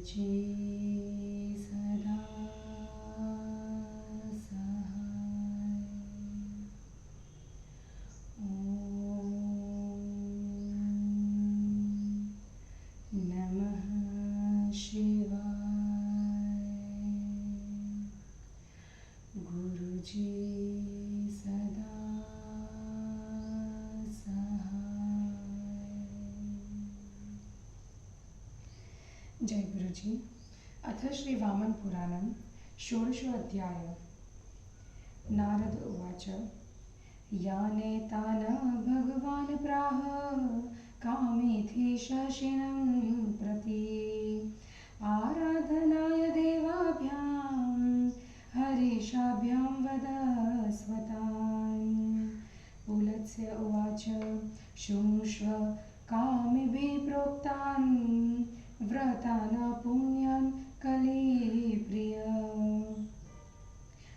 गुरुजी सदा सहाय। ओम नमः शिवाय। गुरुजी सदा जय गुरुजी। अथ श्री वामन पुराणं षोडशोऽध्याय। नारद उवाच यानेतान भगवान् प्राह कामेथि शशिनं प्रति आराधनाय देवाभ्यां हरीशाभ्यां वदस्वतान्। पुलत्स्य उवाच शृणुष्व कामिभिः प्रोक्तान् व्रतान् पुण्यान् कलिप्रिय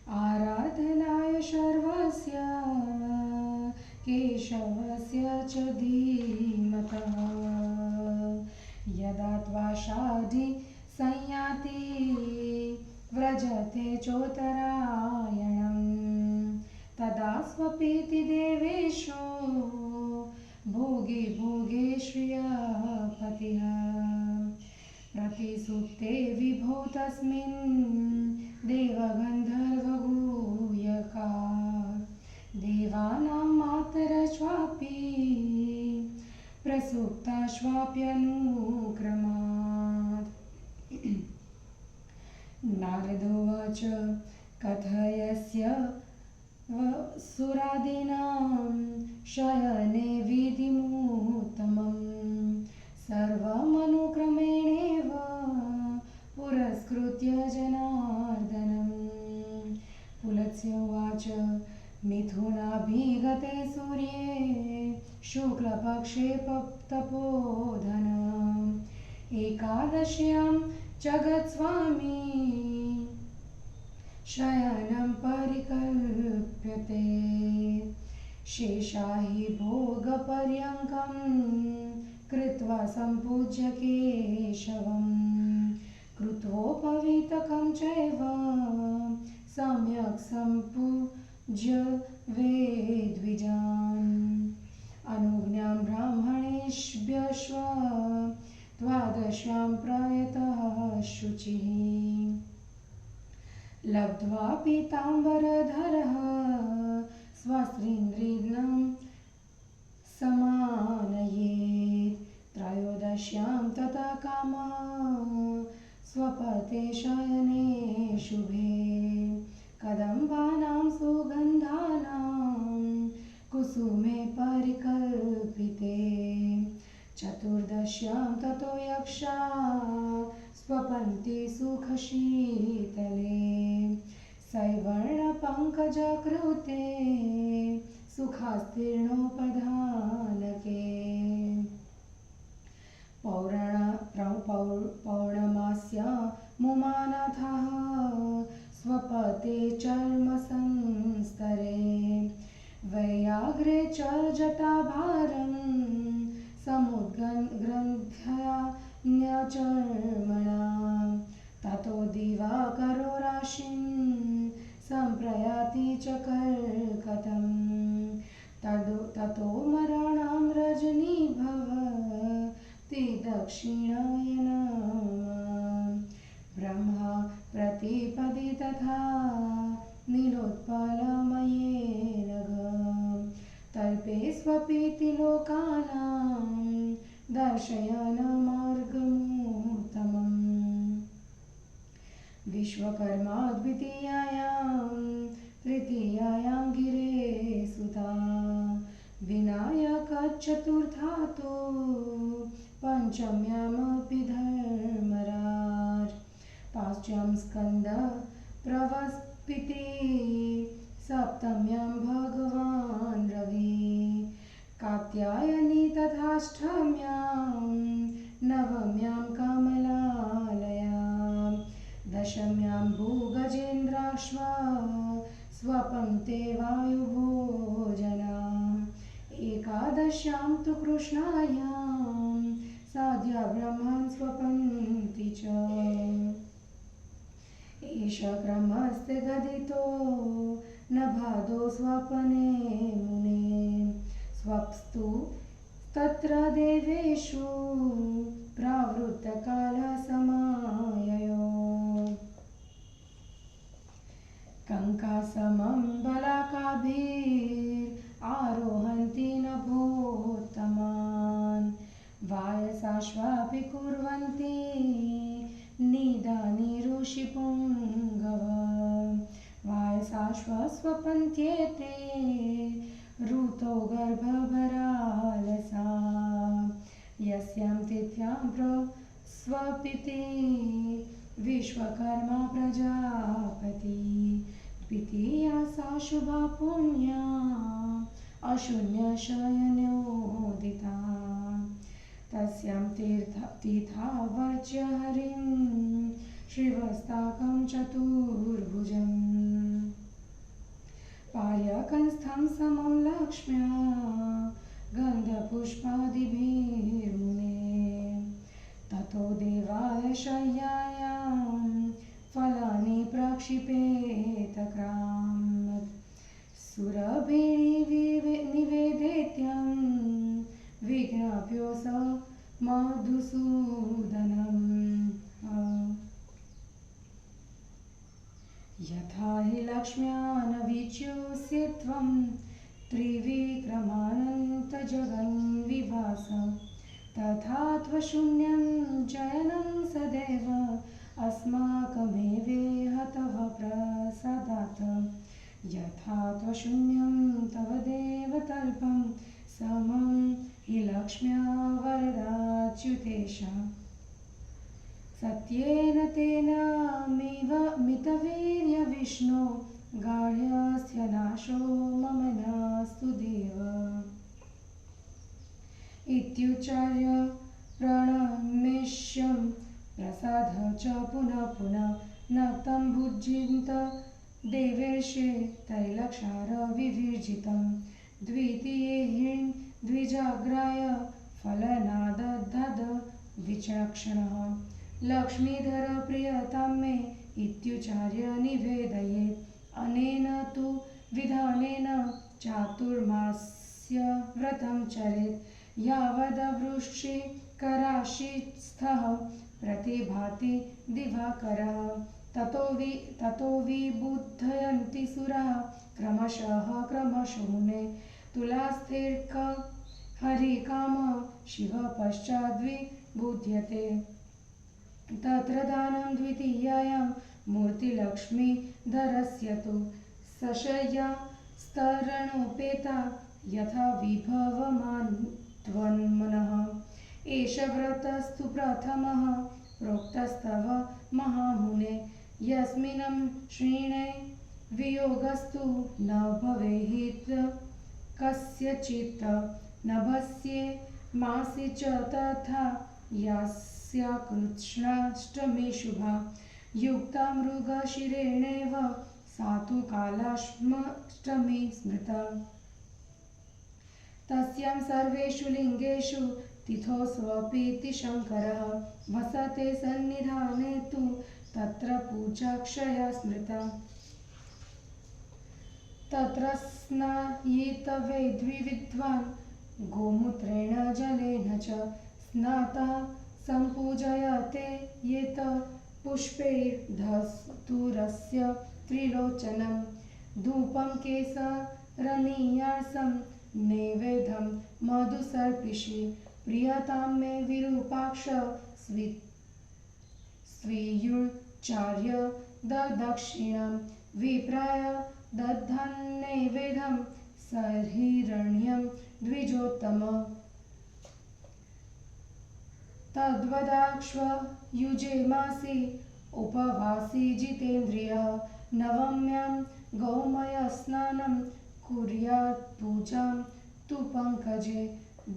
आराधनाय शर्वस्य केशवस्य च धीमतः। यदा त्वाषाढी संयाति व्रजते चोत्तरायणं तदा स्वपीति देवेषु भोगे भोगे श्रियपतिः। प्रतिसुप्ते विभो तस्मिन् देवगन्धर्वगूयका देवानां मातरश्वापि प्रसुप्ताश्वाप्यनुक्रमात्। नारदोवाच कथयस्य सुरादीनां शयने विधिमुत्तमम् सर्वमनुक्रमेणेव पुरस्कृत्य जनार्दनम्। पुलत्स्य उवाच मिथुनाभिगते सूर्ये शुक्लपक्षे तपोधन एकादश्यां जगत्स्वामी शयनं परिकल्प्यते। शेषा हि भोगपर्यङ्कं कृत्वा सम्पूज्य केशवं कृत्वोपवीतकं चैव सम्यक् सम्पूज्य वेद्विजान्। अनुज्ञां ब्राह्मणेभ्यश्व द्वादश्यां प्रयतः शुचिः लब्ध्वा पीताम्बरधरः स्वस्त्रीन्द्रिनं समानयेत्। त्रयोदश्यां तथा कामः स्वपते शयने शुभे कदम्बानां सुगन्धानां कुसुमे परिकल्पिते। चतुर्दश्यां ततो यक्षा स्वपन्ति सुखशीतले सैवर्णपङ्कजकृते सुखास्तीर्णोपधानके। पौर्णमास्य मुमानाथः स्वपते चर्मसंस्तरे वैयाग्रे च जटाभारं समुद्ग्रन्थया न्यचर्मणा। ततो दिवाकरो राशिं सम्प्रयाति च कर्कटं ततो मराणां रजनी भवति दक्षिणायना। ब्रह्मा प्रतिपदि तथा नीलोत्पलमयेन तल्पे स्वपीति लोकानां दर्शयन् मार्गमुत्तमम्। विश्वकर्मा द्वितीयायां तृतीयायां गिरे सुता विनायकः चतुर्थातो पञ्चम्यामपि धर्मराज। पांचम्यां स्कन्दः प्रवस्पिति सप्तम्यां भगवान् रवि कात्यायनी तथाष्टम्यां नवम्यां कमलालया दशम्यां भूगजेन्द्राश्व स्वपन्ते वायुभोजना एकादश्यां तु कृष्णायां साध्या ब्रह्मान् स्वपन्ति च। एष क्रमस्ते गदितो न भादो स्वपने मुने स्वप्स्तु तत्र देवेषु प्रावृत्तकालसमाययो। कङ्कासमं बलाकाभिरारोहन्ति नभोत्तमान् वायसाश्वापि कुर्वन्ति निदानि ऋषिपुङ्गव। वायसाश्वस्वपन्त्येते ऋतौ गर्भभरालसा यस्यां तिथ्यां प्रस्वपिति विश्वकर्मा प्रजापति। द्वितीया सा शुभा पुण्या अशून्यशयनोदिता तस्यां तीर्थावर्च्य हरिं श्रीवस्ताकं चतुर्भुजम् पार्यकंस्थं समं लक्ष्म्या गन्धपुष्पादिभिर्मुने। ततो देवालयशय्यायां फलानि प्रक्षिपेतक्राम् सुरभिर्निवेदितं विज्ञाप्यो स मधुसूदनम्। यथा हि लक्ष्म्या न विच्युष्ये त्वं त्रिविक्रमानन्तजगन्विभासं तथा त्वशून्यं जयनं सदैव अस्माकमेवेह तव प्रसादात्। यथा त्वशून्यं तव देवतल्पं समं हि लक्ष्म्या वरदाच्युतेश। सत्येन तेन मितवीर्य विष्णो गाढ्यस्य नाशो मम नास्तु देव। इत्युच्चार्य प्रणमेष्यं प्रसाद च पुनः पुनः नक्तं भुजिन्त देवेशे तैलक्षार विविर्जितं। द्वितीये द्विजाग्राय फलनादधद विचक्षणः लक्ष्मीधर प्रियतां मे इत्युच्चार्य निवेदयेत्। अनेन तु विधानेन चातुर्मास्य व्रतं चरेत् यावदवृश्चिकराशिस्थः प्रतिभाति दिवाकरः। ततो विबुद्धयन्ति सुराः क्रमशः मुने। तुलास्थिर्क हरिकाम शिव पश्चाद्विबुध्यते। तत्र दानं द्वितीयायां मूर्तिलक्ष्मीधरस्य तु सशय्या स्तरणोपेता यथा विभवमान्त्वन्मनः। एष व्रतस्तु प्रथमः प्रोक्तस्तव महामुने यस्मिन् क्षीणे वियोगस्तु न भवेत् कस्यचित् नभस्ये मासि च तथा यस्या कृष्णाष्टमी शुभा युक्ता मृगशिरेणेव सा तु कालाष्टमी स्मृता। तस्यां सर्वेषु लिङ्गेषु तिथोऽस्वपीति शङ्करः वसते सन्निधाने तु तत्र पूजाक्षया स्मृता। तत्र स्नायितवेद्विद्वान् गोमूत्रेण जलेन च स्नातः सम्पूजयते येत पुष्पैर्धतूरस्य त्रिलोचनं। धूपं केसरनीयासं नैवेद्यं मधुसर्पिषि प्रियतां मे विरूपाक्ष स्वीयुच्चार्य ददक्षिणां विप्राय दद्धन्नैवेद्यं सहिरण्यं द्विजोत्तम। तद्वदाक्ष्व युजे मासि उपवासी जितेन्द्रियः नवम्यां गौमयस्नानं कुर्यात् पूजां तु पङ्कजे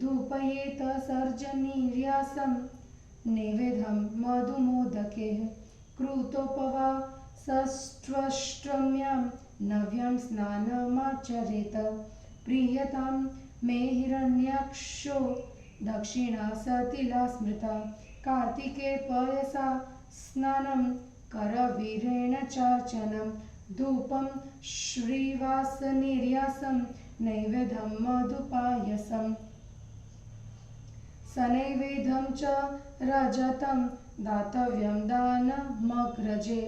धूपयेत सर्जनीर्यासं नैवेद्यं मधुमोदके कृतोपवासष्ट्वष्ट्रम्यां नव्यं स्नानमाचरेत। प्रीयतां मे हिरण्याक्षो दक्षिणा सतिला स्मृता कार्तिके पयसा स्नानं करवीरेण चार्चनं धूपं श्रीवासनिर्यासं नैवेद्यं मधुपायसम् सनैवेद्यं च रजतं दातव्यं दानमग्रजे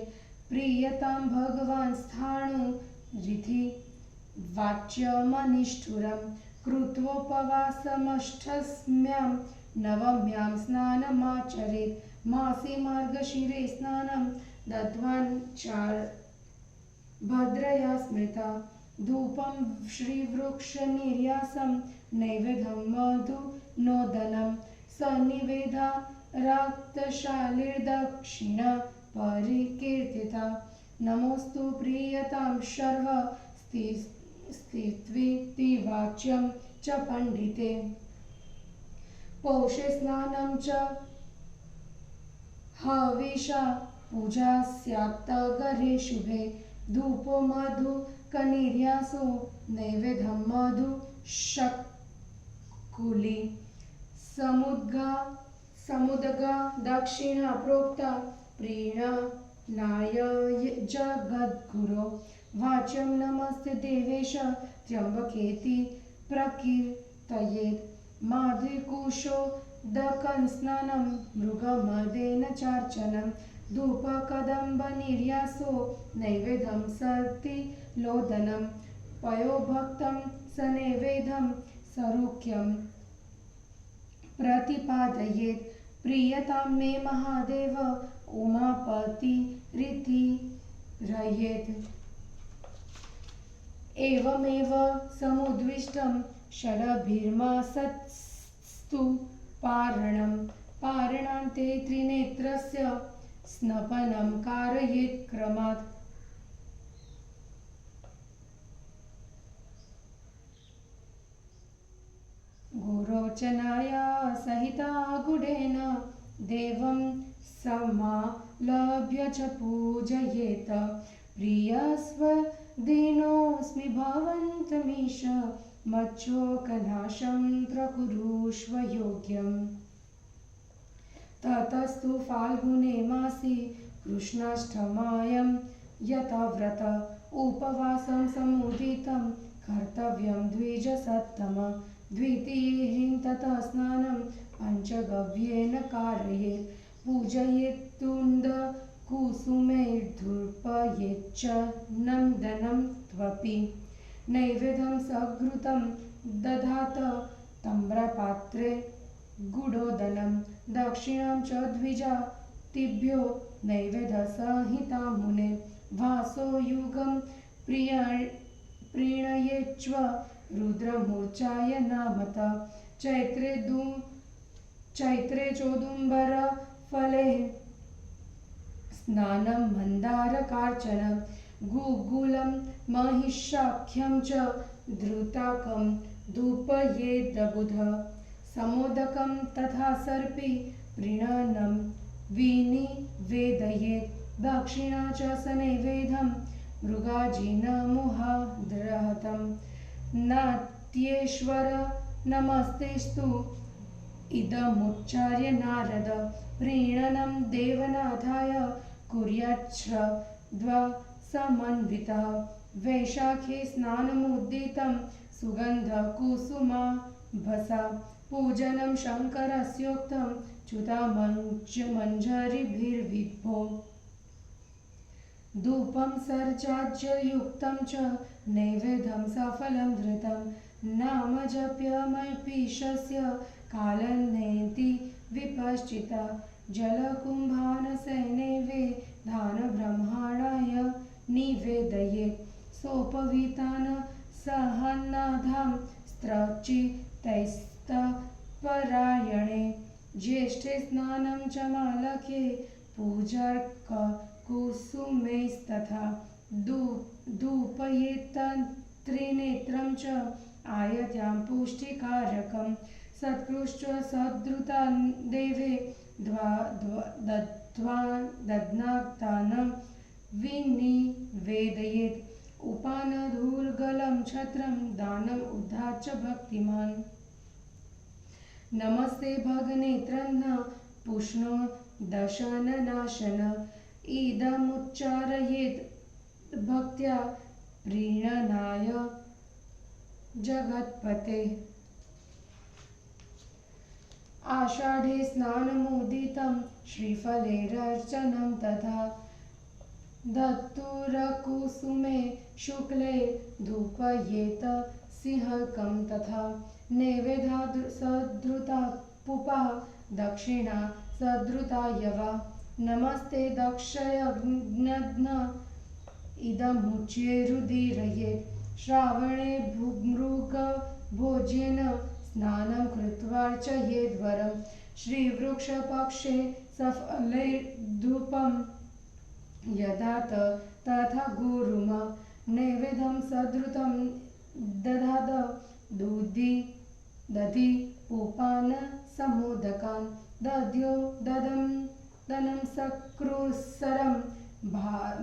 प्रीयतां भगवान् स्थाणुरिति वाच्यमनिष्ठुरं कृत्वोपवासमष्टम्यां नवम्यां स्नानमाचरेत् मासे मार्गशिरे स्नानं दत्वान् भद्रया स्मृता धूपं श्रीवृक्षनिर्यासं नैवेद्यं मधुनोदनं सन्निवेदा रक्तशालिर्दक्षिण परिकीर्तिता नमोऽस्तु प्रीयतां शर्व स्थित्विति वाच्यं च पण्डिते पौषे स्नानं च हविषा पूजा स्यात्तगरे शुभे धूपो मधुकनिर्यासो नैवेद्यं मधुशकुली समुद्गा दक्षिणा प्रोक्ता प्रीणनाय जगद्गुरो वाच्यं नमस्ते देवेश त्र्यम्बकेति प्रकीर्तयेत् माधुकुशोदकं स्नानं मृगमदेन चार्चनं धूपकदम्बनिर्यासो नैवेद्यं सतिलोदनं पयोभक्तं सनैवेद्यं सरुख्यं प्रतिपादयेत् प्रीयतां मे महादेव उमापतिरिति रयेत् एवमेव समुद्दिष्टं षडभिर्मासस्तु पारणान्ते त्रिनेत्रस्य स्नपनं कारयेत् क्रमात् गुरोचनाया सहिता गुडेन देवं समालभ्य च पूजयेत् प्रियस्वदीनोऽस्मि भवन्तमीश मच्चोकनाशं प्रकुरुष्व योग्यम् ततस्तु फाल्गुने मासि कृष्णाष्टम्यां यथाव्रत उपवासं समुदितं कर्तव्यं द्विजसत्तम द्वितीयं ततः स्नानं पञ्चगव्येन कारयेत् पूजयेत्तुण्डकुसुमैर्धूर्पयेच्च नन्दनं त्वपि नैवेद्यं सघृतं दधात तम्रपात्रे गुडोदनं दक्षिणां च द्विजातिभ्यो नैवेद्यसहिता मुने वासो युगं प्रीणयेच्च रुद्रमूर्छाय नामत चैत्रे चोदुम्बरफले स्नानं मन्दारकार्चनं गुग्गुलं महिषाख्यं च धृताकं धूपयेद्बुध समोदकं तथा सर्पि प्रीणनं विनिवेदयेत् दक्षिणा च सनैवेद्यं मृगाजिनमुहाद्रहतं नाट्येश्वर नमस्तेस्तु इदमुच्चार्य नारद प्रीणनं देवनाथाय कुर्याच्छ्रद्वसमन्वितः वैशाखे स्नानमुद्दितं सुगन्धकुसुमाभसा पूजनं शङ्करस्योक्तं च्युतामञ्जरिभिर्विभो धूपं सर्जाज्ययुक्तं च नैवेद्यं सफलं धृतं नामजप्यमल्पीशस्य कालनेति विपश्चिता जलकुम्भानसैनैवेद्यान् निवेदयेत् सोपवीतान् सहन्नाधां स्त्रचितैस्तपरायणे ज्येष्ठे स्नानं च मालके पूजार्ककुसुमैस्तथा धूपयेत्त्रिनेत्रं च आयत्यां पुष्टिकारकं सत्कृष्ट सद्धृता देवे दध्नाक्तानं विनिवेदयेत् उपानधूर्गलं छत्रं दानम् उद्धाच्य भक्तिमान् नमस्ते भगनेत्रन्न पुष्णो दशननाशन इदमुच्चारयेत् भक्त्या प्रीणनाय जगत्पते। आषाढे स्नानमुदितं श्रीफलेरर्चनं तथा धतुरकुसुमे शुक्ले धूपयेत सिंहकं तथा नैवेद्या सद्धृता पुपा दक्षिणा सद्धृता यवा। नमस्ते दक्षयज्ञ इदमुच्ये रुदिरयेत् श्रावणे मृगभोज्येन स्नानं कृत्वार्चयेद्वरं श्रीवृक्षपक्षे सफलैर्धूपं यदात तथा गुरुम नैवेद्यं सद्धृतं दधाद दधि पूपान् समोदकान् दध्यो दनं सकृत्सरं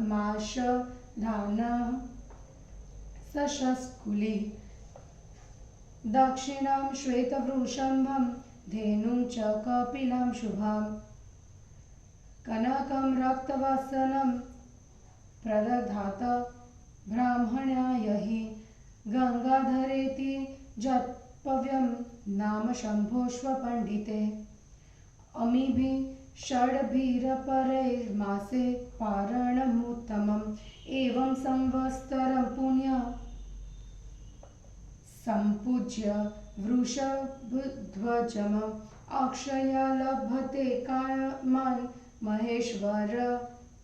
माषधानः सशस्कुली। दक्षिणां श्वेतवृषभं धेनुं च कपिलां शुभां कनकं रक्तवसनं प्रदधात ब्राह्मणाय हि गंगाधरेति जप्यं नाम शम्भोऽश्वपण्डिते। अमीभिः षड्भिरपरैर्मासे पारणमुत्तमम् एवं संवत्सरं पुण्य सम्पूज्य वृषभध्वजम् अक्षया लभते कामान् महेश्वर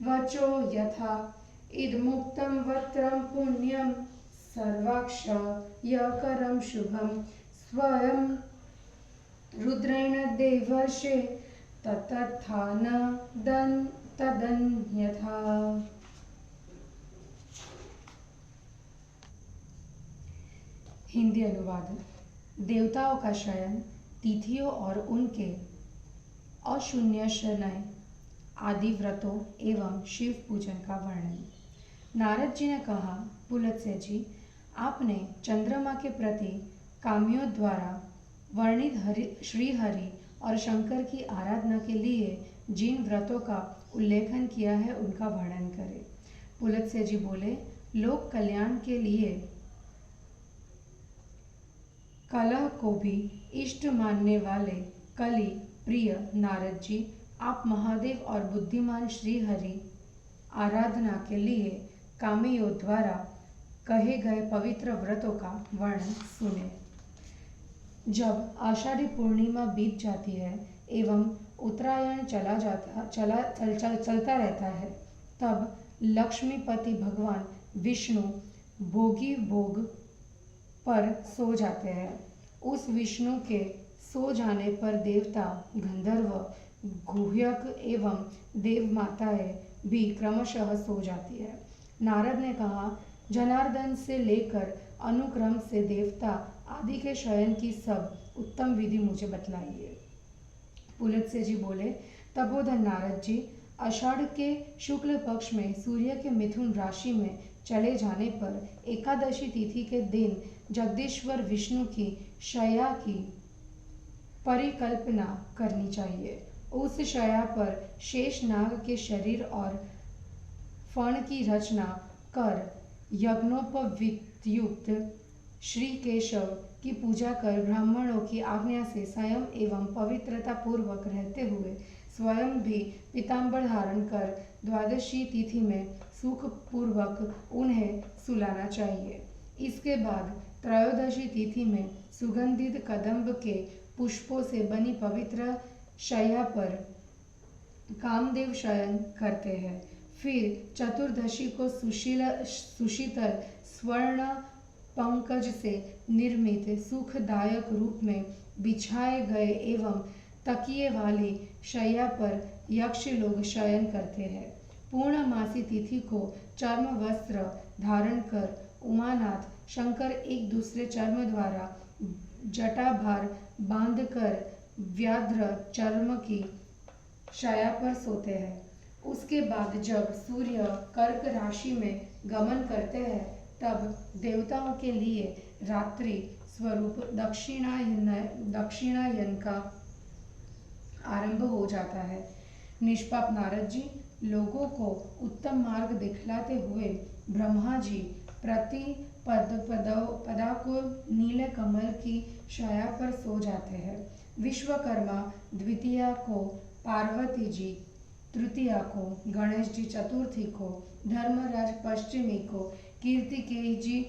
वचो यथा इदमुक्तं वक्त्रं पुण्यं सर्वाक्षयकरं शुभं स्वयं रुद्रेण देवर्षे ततथा न तदन्यथा। हिंदी अनुवाद। देवताओं का शयन, तिथियों और उनके अशून्य शयन आदि व्रतों एवं शिव पूजन का वर्णन। नारद जी ने कहा, पुलत्स्य जी, आपने चंद्रमा के प्रति कामियों द्वारा वर्णित श्रीहरि और शंकर की आराधना के लिए जिन व्रतों का उल्लेखन किया है उनका वर्णन करें। पुलत्स्य जी बोले, लोक कल्याण के लिए कलह को भी इष्ट मानने वाले कलि प्रिय नारद जी, आप महादेव और बुद्धिमान श्री हरि आराधना के लिए कामियों द्वारा कहे गए पवित्र व्रतों का वर्णन सुने। जब आषाढ़ी पूर्णिमा बीत जाती है एवं उत्तरायण चलता रहता है, तब लक्ष्मीपति भगवान विष्णु भोगी भोग पर सो जाते हैं। उस विष्णु के सो जाने पर देवता, गंधर्व, गुह्यक एवं देव माताएं भी क्रमशः सो जाती है। नारद ने कहा, जनार्दन से लेकर अनुक्रम से देवता आदि के शयन की सब उत्तम विधि मुझे बतलाइए। पुलत्स्य जी बोले, तपोधन नारद जी, आषाढ़ के शुक्ल पक्ष में सूर्य के मिथुन राशि में चले जाने पर एकादशी तिथि के दिन जगदीश्वर विष्णु की शया की परिकल्पना करनी चाहिए। उस शया पर शेष नाग के शरीर और फण की रचना कर यज्ञोपवीतयुक्त श्री केशव की पूजा कर ब्राह्मणों की आज्ञा से स्वयं एवं पवित्रता पूर्वक रहते हुए स्वयं भी पीताम्बर धारण कर द्वादशी तिथि में सुख पूर्वक उन्हें सुलाना चाहिए। इसके बाद त्रयोदशी तिथि में सुगंधित कदम्ब के पुष्पों से बनी पवित्र शैया पर कामदेव शयन करते हैं। फिर चतुर्दशी को सुशीतल स्वर्ण पंकज से निर्मित सुखदायक रूप में बिछाए गए एवं तकिए वाली शैया पर यक्ष लोग शयन करते हैं। पूर्णमासी तिथि को चर्म वस्त्र धारण कर उमानाथ शंकर एक दूसरे चर्म द्वारा जटाभार बांधकर व्याघ्र चर्म की शैया पर सोते हैं। उसके बाद जब सूर्य कर्क राशि में गमन करते हैं, तब देवताओं के लिए रात्रि स्वरूप दक्षिणायन का आरंभ हो जाता है। निष्पाप नारद जी लोगों को उत्तम मार्ग दिखलाते हुए ब्रह्मा जी प्रति पदा को नीले कमल की छाया पर सो जाते हैं। विश्वकर्मा द्वितीया को पार्वती जी, तृतीया को गणेश जी, चतुर्थी को धर्मराज पश्चिमी को, कीर्तिकेय जी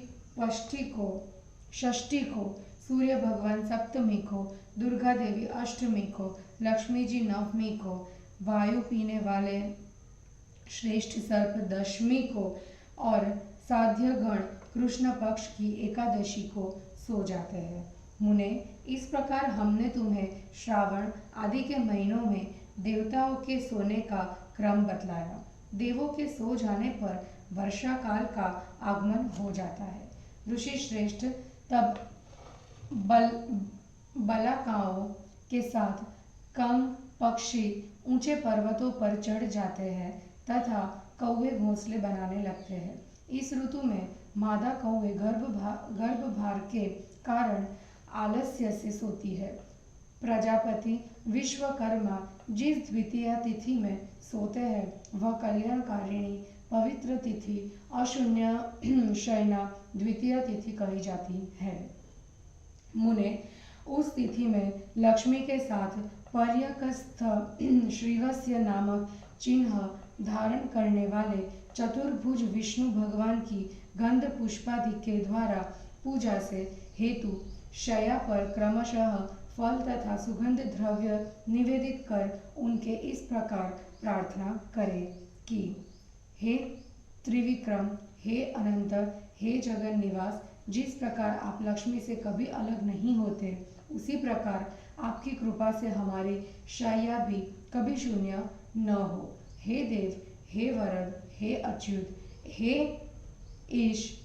षष्ठी को, सूर्य भगवान सप्तमी को, दुर्गा देवी अष्टमी को, लक्ष्मी जी नवमी को, वायु पीने वाले श्रेष्ठ सर्प दशमी को और साध्य गण कृष्ण पक्ष की एकादशी को सो जाते हैं। मुने, इस प्रकार हमने तुम्हें श्रावण आदि के महीनों में देवताओं के सोने का क्रम बतलाया। देवों के सो जाने पर वर्षा काल का आगमन हो जाता है। ऋषि श्रेष्ठ तब बलाकाओं के साथ कंग पक्षी ऊंचे पर्वतों पर चढ़ जाते हैं तथा कौवे घोंसले बनाने लगते हैं। इस ऋतु में मादा कौवे गर्भभार के कारण आलस्य से सोती है। प्रजापति विश्वकर्मा जिस द्वितीया तिथि में सोते हैं वह कल्याणकारिणी पवित्र तिथि अशून्य शयना द्वितीया तिथि कही जाती है। मुने, उस तिथि में लक्ष्मी के साथ पर्यकस्थ श्रीवत्स्य नामक चिन्ह धारण करने वाले चतुर्भुज विष्णु भगवान की गंध पुष्पादि के द्वारा पूजा से हेतु शया पर क्रमशः फल तथा सुगंध द्रव्य निवेदित कर उनके इस प्रकार प्रार्थना करें कि हे त्रिविक्रम, हे अनंत, हे जगन निवास, जिस प्रकार आप लक्ष्मी से कभी अलग नहीं होते, उसी प्रकार आपकी कृपा से हमारी शैया भी कभी शून्य न हो। हे देव, हे वरद, हे अच्युत, हे ईश,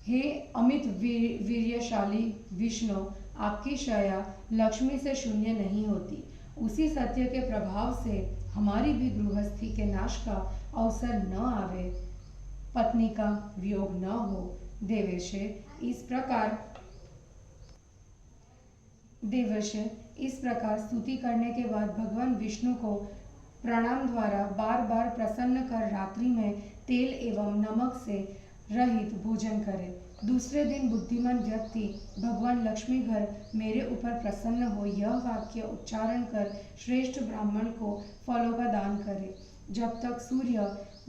हे अमित वीर्यशाली विष्णु, आपकी शया लक्ष्मी से शून्य नहीं होती। उसी सत्य के प्रभाव से हमारी भी गृहस्थी के नाश का अवसर न आवे, पत्नी का वियोग न हो। देवेश, इस प्रकार स्तुति करने के बाद भगवान विष्णु को प्रणाम द्वारा बार बार प्रसन्न कर रात्रि में तेल एवं नमक से रहित भोजन करें। दूसरे दिन बुद्धिमान व्यक्ति भगवान लक्ष्मी घर मेरे ऊपर प्रसन्न हो यह वाक्य उच्चारण कर श्रेष्ठ ब्राह्मण को फलों का दान करे। जब तक सूर्य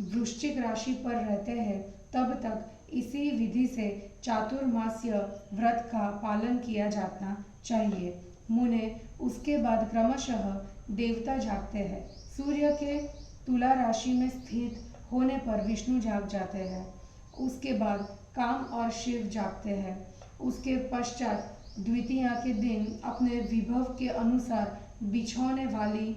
वृश्चिक राशि पर रहते हैं तब तक इसी विधि से चातुर्मास्य व्रत का पालन किया जाना चाहिए। मुने, उसके बाद क्रमशः देवता जागते हैं। सूर्य के तुला राशि में स्थित होने पर विष्णु जाग जाते हैं। उसके बाद काम और शिव जागते हैं। उसके पश्चात द्वितीया के दिन अपने विभव के अनुसार बिछोने वाली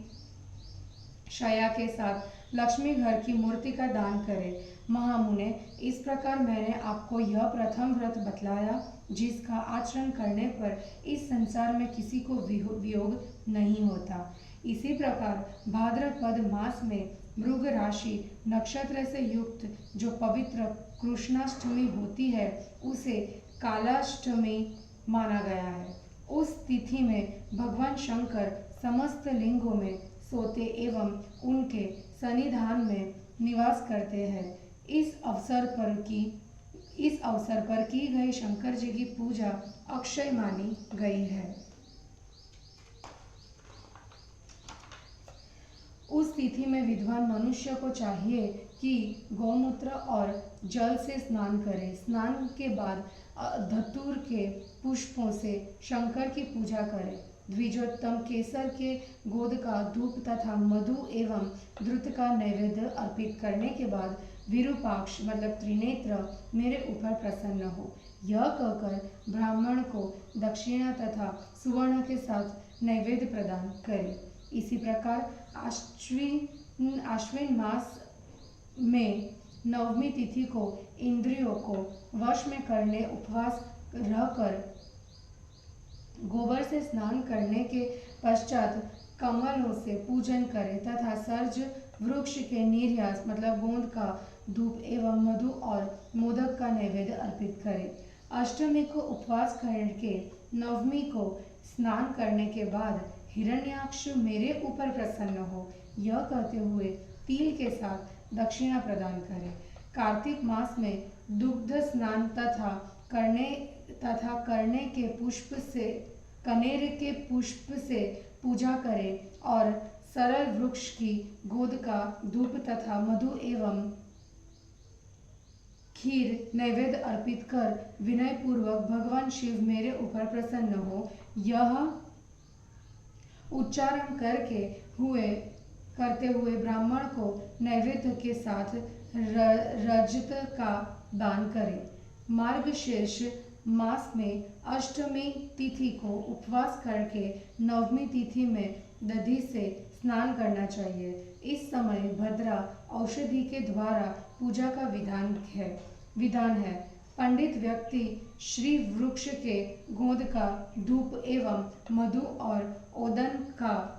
शया के साथ लक्ष्मी घर की मूर्ति का दान करें। महामुने, इस प्रकार मैंने आपको यह प्रथम व्रत बतलाया जिसका आचरण करने पर इस संसार में किसी को वियोग नहीं होता। इसी प्रकार भाद्रपद मास में मृग राशि नक्षत्र से युक्त जो पवित्र कृष्णाष्टमी होती है उसे कालाष्टमी माना गया है। उस तिथि में भगवान शंकर समस्त लिंगों में सोते एवं उनके सन्निधान में निवास करते हैं। इस अवसर पर की गई शंकर जी की पूजा अक्षय मानी गई है। उस तिथि में विद्वान मनुष्य को चाहिए कि गौमूत्र और जल से स्नान करे। स्नान के बाद धतूर के पुष्पों से शंकर की पूजा करे। द्विजोत्तम केसर के गोद का धूप तथा मधु एवं द्रुत का नैवेद्य अर्पित करने के बाद विरूपाक्ष मतलब त्रिनेत्र मेरे ऊपर प्रसन्न हो, यह कहकर ब्राह्मण को दक्षिणा तथा सुवर्ण के साथ नैवेद्य प्रदान करे। इसी प्रकार आश्विन मास में नवमी तिथि को इंद्रियों को वश में करने उपवास रहकर गोबर से स्नान करने के पश्चात कमलों से पूजन करें तथा सर्ज वृक्ष के निर्यास मतलब गोंद का धूप एवं मधु और मोदक का नैवेद्य अर्पित करें। अष्टमी को उपवास करके नवमी को स्नान करने के बाद हिरण्याक्ष मेरे ऊपर प्रसन्न हो, यह कहते हुए तिल के साथ दक्षिणा प्रदान करें। कार्तिक मास में दुग्ध स्नान तथा करने के पुष्प से कनेर के पुष्प से पूजा करें और सरल वृक्ष की गोद का धूप तथा मधु एवं खीर नैवेद्य अर्पित कर विनय पूर्वक भगवान शिव मेरे ऊपर प्रसन्न हो, यह उच्चारण करते हुए ब्राह्मण को नैवेद्य के साथ रजत का दान करें। मार्गशीर्ष मास में अष्टमी तिथि को उपवास करके नवमी तिथि में दधि से स्नान करना चाहिए। इस समय भद्रा औषधि के द्वारा पूजा का विधान है। पंडित व्यक्ति श्री वृक्ष के गोंद का धूप एवं मधु और ओदन का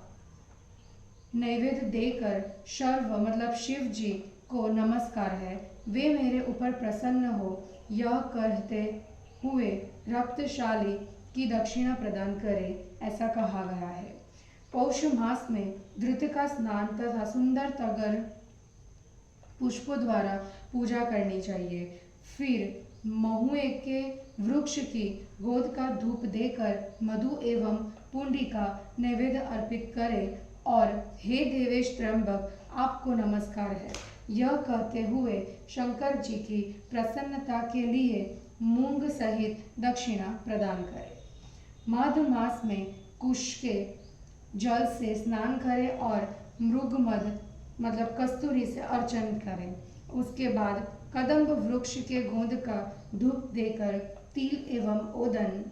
नैवेद्य देकर शिव जी को नमस्कार है, वे मेरे ऊपर प्रसन्न हो, यह कहते हुए रक्तशाली की दक्षिणा प्रदान करे, ऐसा कहा गया है। पौष मास में धृत का स्नान तथा सुंदर तगर पुष्पों द्वारा पूजा करनी चाहिए। फिर महुए के वृक्ष की गोद का धूप देकर मधु एवं पुंडी का नैवेद्य अर्पित करें और हे देवेश त्र्यंबक, आपको नमस्कार है, यह कहते हुए शंकर जी की प्रसन्नता के लिए मूंग सहित दक्षिणा प्रदान करें। माघ मास में कुश के जल से स्नान करें और मृगमद मतलब कस्तूरी से अर्चन करें। उसके बाद कदम्ब वृक्ष के गोंद का धूप देकर तिल एवं ओदन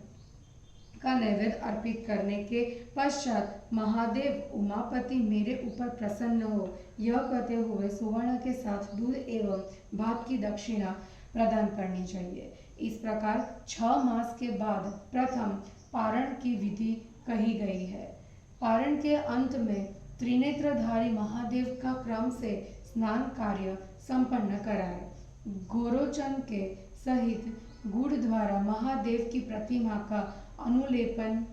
का नैवेद्य अर्पित करने के पश्चात महादेव उमापति मेरे ऊपर प्रसन्न हो, यह कहते हुए सुवर्ण के साथ दूध एवं भात की दक्षिणा प्रदान करनी चाहिए। इस प्रकार 6 मास के बाद प्रथम पारण की विधि कही गई है। पारण के अंत में त्रिनेत्रधारी महादेव का क्रम से स्नान कार्य संपन्न कराए। गोरोचन के सहित गुड़ द्वारा महादेव की प्रतिमा का अनुलेपन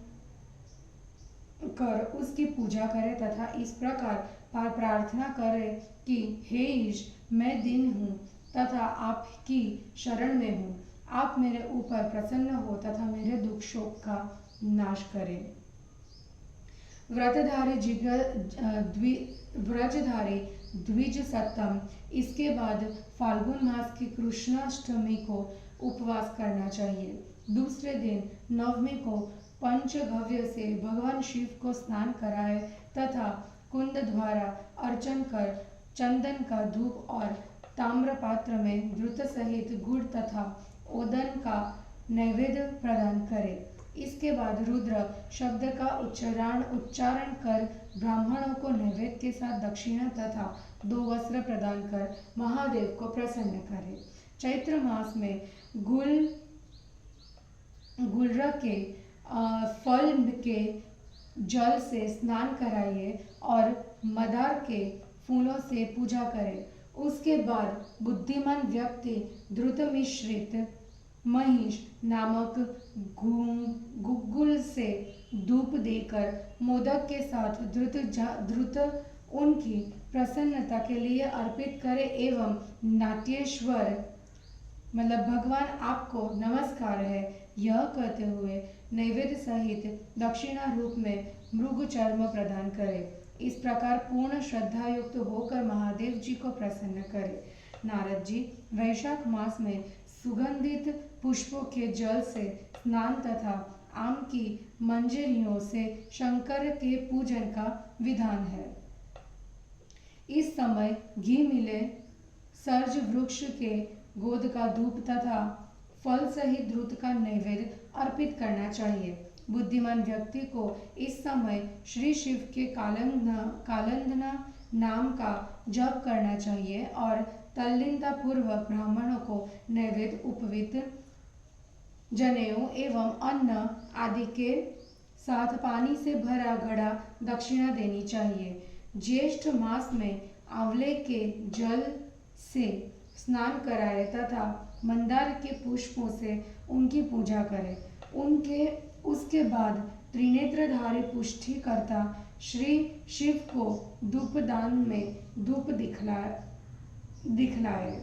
कर उसकी पूजा करें तथा इस प्रकार प्रार्थना करें कि हे ईश, मैं दीन हूँ तथा आपकी शरण में हूँ, आप मेरे ऊपर प्रसन्न हो तथा मेरे दुख शोक का नाश करें। व्रजधारी द्विज सप्तम, इसके बाद फाल्गुन मास की कृष्णाष्टमी को उपवास करना चाहिए। दूसरे दिन नवमी को पंचगव्य से भगवान शिव को स्नान कराए तथा कुंड द्वारा अर्चन कर चंदन का धूप और ताम्र पात्र में द्रुत सहित गुड़ तथा ओदन का नैवेद्य प्रदान करें। इसके बाद रुद्र शब्द का उच्चारण कर ब्राह्मणों को नैवेद्य के साथ दक्षिणा तथा 2 वस्त्र प्रदान कर महादेव को प्रसन्न करें। चैत्र मास में गुलर के फल के जल से स्नान कराइए और मदार के फूलों से पूजा करें। उसके बाद बुद्धिमान व्यक्ति द्रुत मिश्रित महिष नामक गुग्गुल से धूप देकर मोदक के साथ द्रुत उनकी प्रसन्नता के लिए अर्पित करे एवं नाट्येश्वर मतलब भगवान आपको नमस्कार है, यह कहते हुए नैवेद्य सहित दक्षिणा रूप में मृग चर्म प्रदान करे। इस प्रकार पूर्ण श्रद्धा युक्त होकर महादेव जी को प्रसन्न करे। नारद जी वैशाख मास में सुगंधित पुष्पों के जल से स्नान तथा आम की मंजरियों से शंकर के पूजन का विधान है। इस समय घी मिले सर्ज वृक्ष के गोद का धूप तथा फल सहित दूध का नैवेद्य अर्पित करना चाहिए। बुद्धिमान व्यक्ति को इस समय श्री शिव के कालंदना नाम का जप करना चाहिए और तल्लीनता पूर्वक ब्राह्मणों को नैवेद्य उपवित जनेऊ एवं अन्न आदि के साथ पानी से भरा घड़ा दक्षिणा देनी चाहिए। ज्येष्ठ मास में आंवले के जल से स्नान कराए तथा मंदार के पुष्पों से उनकी पूजा करे। उसके बाद त्रिनेत्रधारी पुष्टिकर्ता श्री शिव को धूपदान में धूप दिखलाए।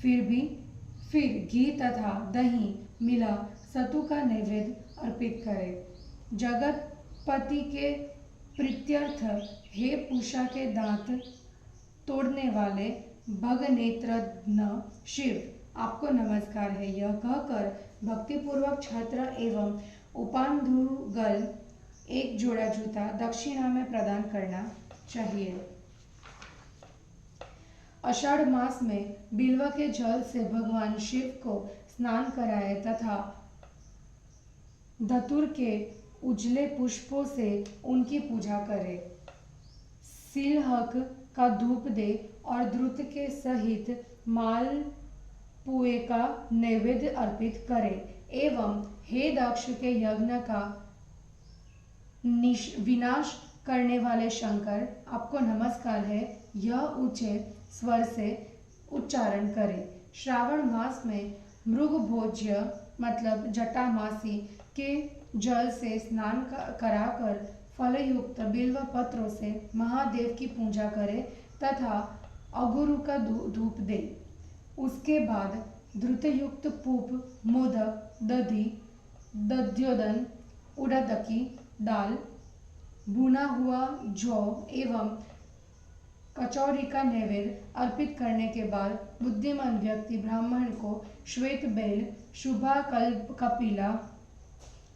फिर घी तथा दही मिला सतु का नैवेद्य अर्पित करे। जगतपति के प्रीत्यर्थ हे पूषा के दांत तोड़ने वाले भगनेत्रघ्न शिव, आपको नमस्कार है। यह कहकर भक्तिपूर्वक छत्र एवं उपांधुगल एक जोड़ा जूता दक्षिणा में प्रदान करना चाहिए। आषाढ़ मास में बिल्व के जल से भगवान शिव को स्नान कराए तथा धतूर के उजले पुष्पों से उनकी पूजा करे। सिलहक का धूप दे और द्रुत के सहित मालपुए का नैवेद्य अर्पित करे एवं हे दक्ष के यज्ञ का विनाश करने वाले शंकर, आपको नमस्कार है। यह ऊंचे स्वर से उच्चारण करे। श्रावण मास में मृगभोज्य मतलब जटामासी के जल से स्नान कराकर फलयुक्त बिल्व पत्रों से महादेव की पूजा करे तथा अगुरु का धूप दे। उसके बाद धृतयुक्त पूप, मोदक, दधी, दध्योदन, उड़द की दाल, भुना हुआ जौ एवं कचौरी का नैवेद्य अर्पित करने के बाद बुद्धिमान व्यक्ति ब्राह्मण को श्वेत बेल, शुभा कपिला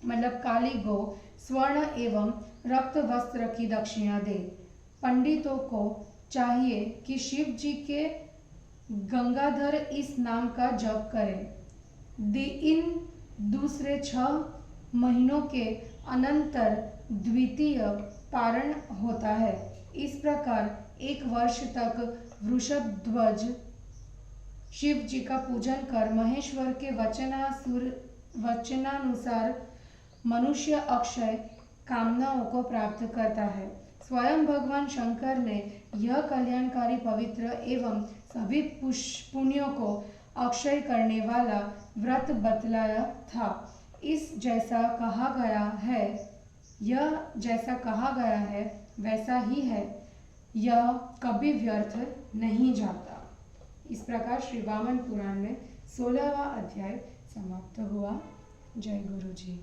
मतलब काली गौ, स्वर्ण एवं रक्त वस्त्र की दक्षिणा दे। पंडितों को चाहिए कि शिव जी के गंगाधर इस नाम का जप करें। इन दूसरे 6 महीनों के अनंतर द्वितीय पारण होता है। इस प्रकार 1 वर्ष तक वृषध्वज शिव जी का पूजन कर महेश्वर के वचनानुसार मनुष्य अक्षय कामनाओं को प्राप्त करता है। स्वयं भगवान शंकर ने यह कल्याणकारी पवित्र एवं सभी पुण्यों को अक्षय करने वाला व्रत बतलाया था। यह जैसा कहा गया है वैसा ही है, यह कभी व्यर्थ नहीं जाता। इस प्रकार श्री वामन पुराण में 16वां अध्याय समाप्त हुआ। जय गुरु जी।